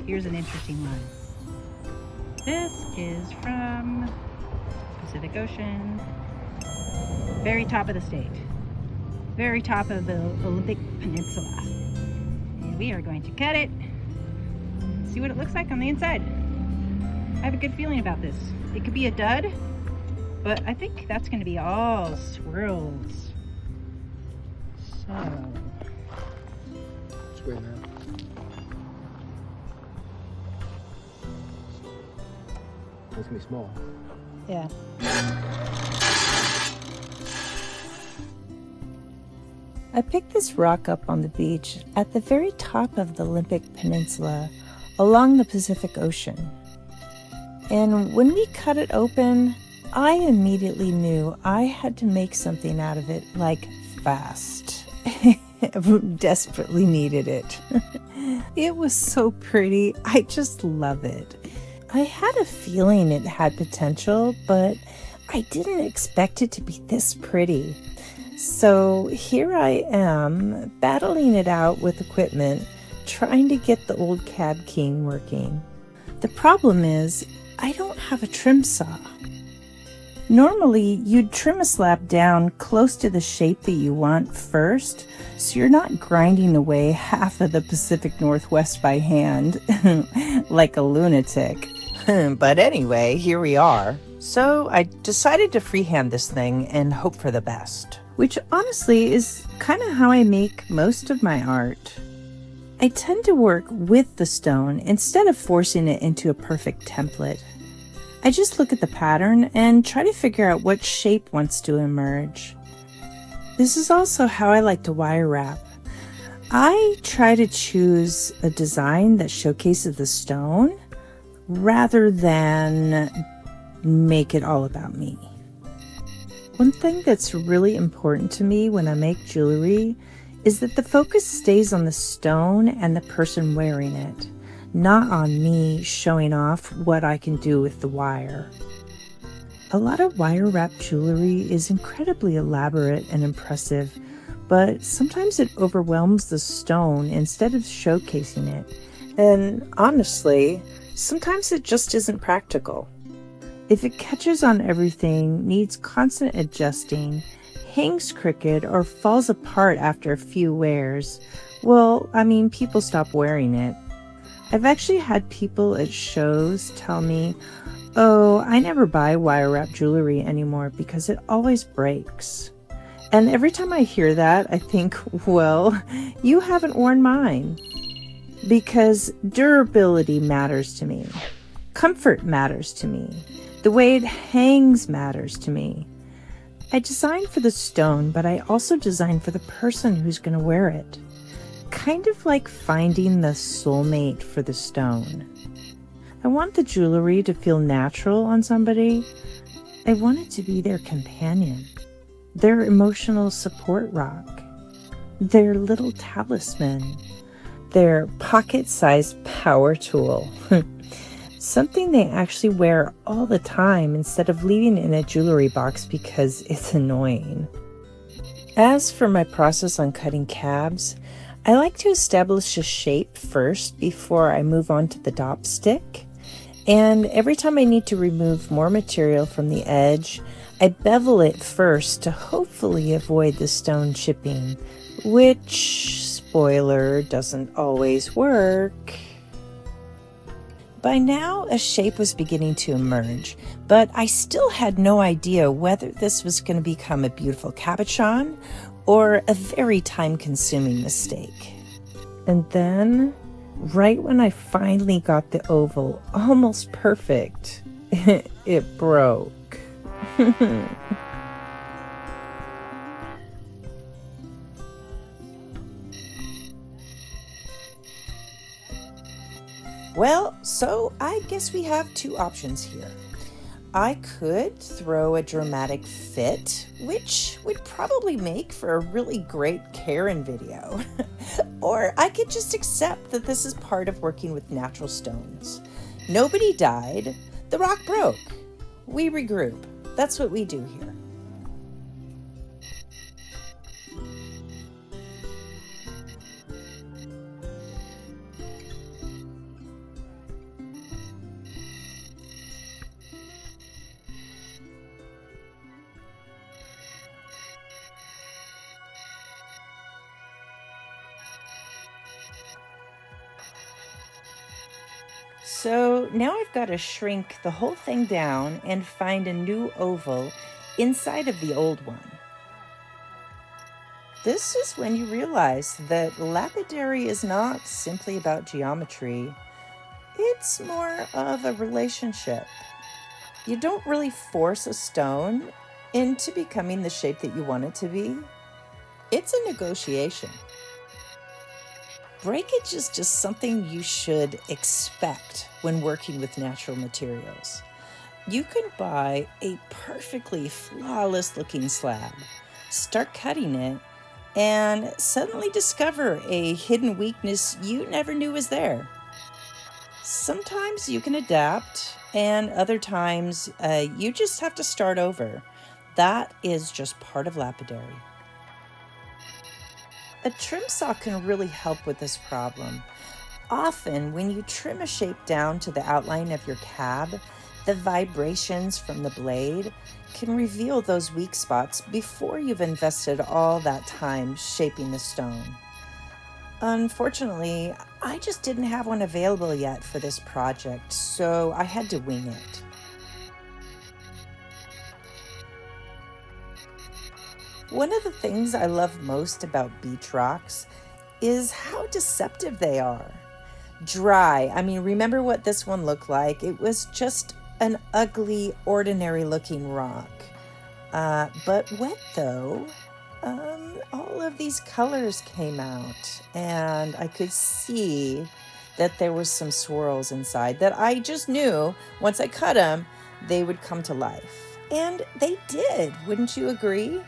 Here's an interesting one. This is from Pacific Ocean, very top of the state, very top of the Olympic Peninsula. And we are going to cut it, see what it looks like on the inside. I have a good feeling about this. It could be a dud, but I think that's going to be all swirls. So, It's way now. It's gonna be small. yeah. I picked this rock up on the beach at the very top of the Olympic Peninsula along the Pacific Ocean. And when we cut it open, I immediately knew I had to make something out of it, like fast. I desperately needed it. It was so pretty. I just love it. I had a feeling it had potential, but I didn't expect it to be this pretty. So here I am, battling it out with equipment, trying to get the old Cab King working. The problem is, I don't have a trim saw. Normally, you'd trim a slab down close to the shape that you want first, so you're not grinding away half of the Pacific Northwest by hand, like a lunatic. But anyway, here we are. So I decided to freehand this thing and hope for the best, which honestly is kind of how I make most of my art. I tend to work with the stone instead of forcing it into a perfect template. I just look at the pattern and try to figure out what shape wants to emerge. This is also how I like to wire wrap. I try to choose a design that showcases the stone rather than make it all about me. One thing that's really important to me when I make jewelry is that the focus stays on the stone and the person wearing it, not on me showing off what I can do with the wire. A lot of wire wrap jewelry is incredibly elaborate and impressive, but sometimes it overwhelms the stone instead of showcasing it. And honestly, sometimes it just isn't practical. If it catches on everything, needs constant adjusting, hangs crooked, or falls apart after a few wears, well, people stop wearing it. I've actually had people at shows tell me, "Oh, I never buy wire wrap jewelry anymore because it always breaks." And every time I hear that, I think, well, you haven't worn mine. Because durability matters to me. Comfort matters to me. The way it hangs matters to me. I design for the stone, but I also design for the person who's going to wear it. Kind of like finding the soulmate for the stone. I want the jewelry to feel natural on somebody. I want it to be their companion, their emotional support rock, their little talisman, their pocket-sized power tool. Something they actually wear all the time instead of leaving it in a jewelry box because it's annoying. As for my process on cutting cabs, I like to establish a shape first before I move on to the dop stick. And every time I need to remove more material from the edge, I bevel it first to hopefully avoid the stone chipping, which, spoiler, doesn't always work. By now, a shape was beginning to emerge, but I still had no idea whether this was going to become a beautiful cabochon or a very time-consuming mistake. And then, right when I finally got the oval almost perfect, it broke. Well, so I guess we have two options here. I could throw a dramatic fit, which would probably make for a really great Karen video. Or I could just accept that this is part of working with natural stones. Nobody died. The rock broke. We regroup. That's what we do here. So now I've got to shrink the whole thing down and find a new oval inside of the old one. This is when you realize that lapidary is not simply about geometry. It's more of a relationship. You don't really force a stone into becoming the shape that you want it to be. It's a negotiation. Breakage is just something you should expect when working with natural materials. You can buy a perfectly flawless looking slab, start cutting it, and suddenly discover a hidden weakness you never knew was there. Sometimes you can adapt, and other times you just have to start over. That is just part of lapidary. A trim saw can really help with this problem. Often, when you trim a shape down to the outline of your cab, the vibrations from the blade can reveal those weak spots before you've invested all that time shaping the stone. Unfortunately, I just didn't have one available yet for this project, so I had to wing it. One of the things I love most about beach rocks is how deceptive they are. Dry. I mean, remember what this one looked like? It was just an ugly, ordinary looking rock. But wet though, all of these colors came out, and I could see that there was some swirls inside that I just knew once I cut them, they would come to life. And they did, wouldn't you agree?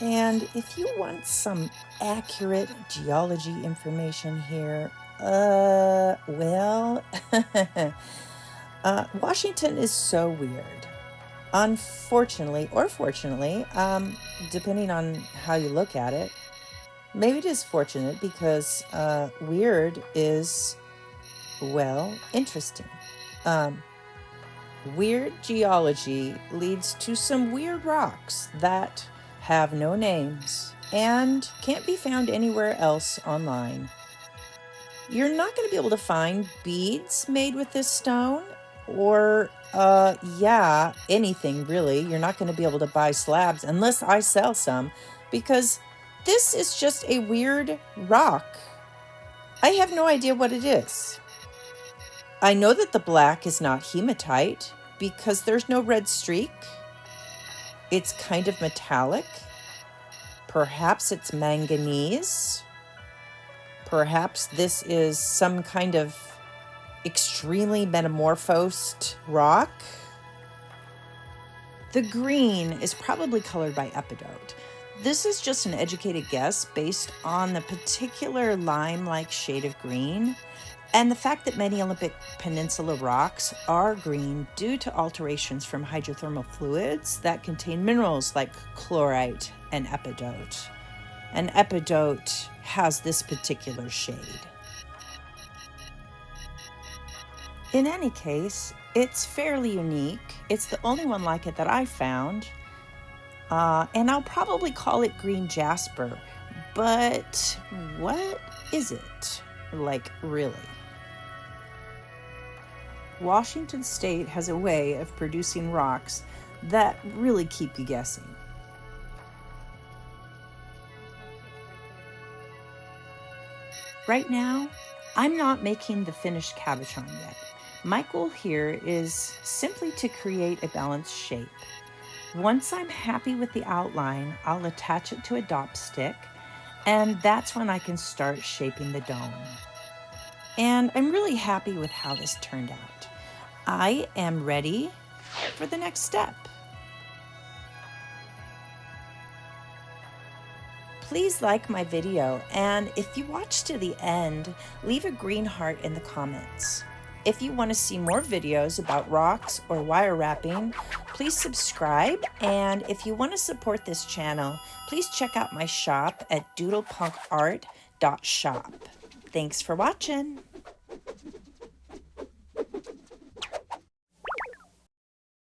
And if you want some accurate geology information here, Washington is so weird. Unfortunately, or fortunately, depending on how you look at it, maybe it is fortunate because weird is, well, interesting. Weird geology leads to some weird rocks that have no names and can't be found anywhere else online. You're not going to be able to find beads made with this stone or, anything really. You're not going to be able to buy slabs unless I sell some because this is just a weird rock. I have no idea what it is. I know that the black is not hematite because there's no red streak. It's kind of metallic. Perhaps it's manganese. Perhaps this is some kind of extremely metamorphosed rock. The green is probably colored by epidote. This is just an educated guess based on the particular lime-like shade of green and the fact that many Olympic Peninsula rocks are green due to alterations from hydrothermal fluids that contain minerals like chlorite and epidote. And epidote has this particular shade. In any case, it's fairly unique. It's the only one like it that I found. And I'll probably call it green jasper. But what is it? Like, really? Washington State has a way of producing rocks that really keep you guessing. Right now, I'm not making the finished cabochon yet. My goal here is simply to create a balanced shape. Once I'm happy with the outline, I'll attach it to a dop stick, and that's when I can start shaping the dome. And I'm really happy with how this turned out. I am ready for the next step. Please like my video, and if you watch to the end, leave a green heart in the comments. If you want to see more videos about rocks or wire wrapping, please subscribe, and if you want to support this channel, please check out my shop at doodlepunkart.shop. Thanks for watching.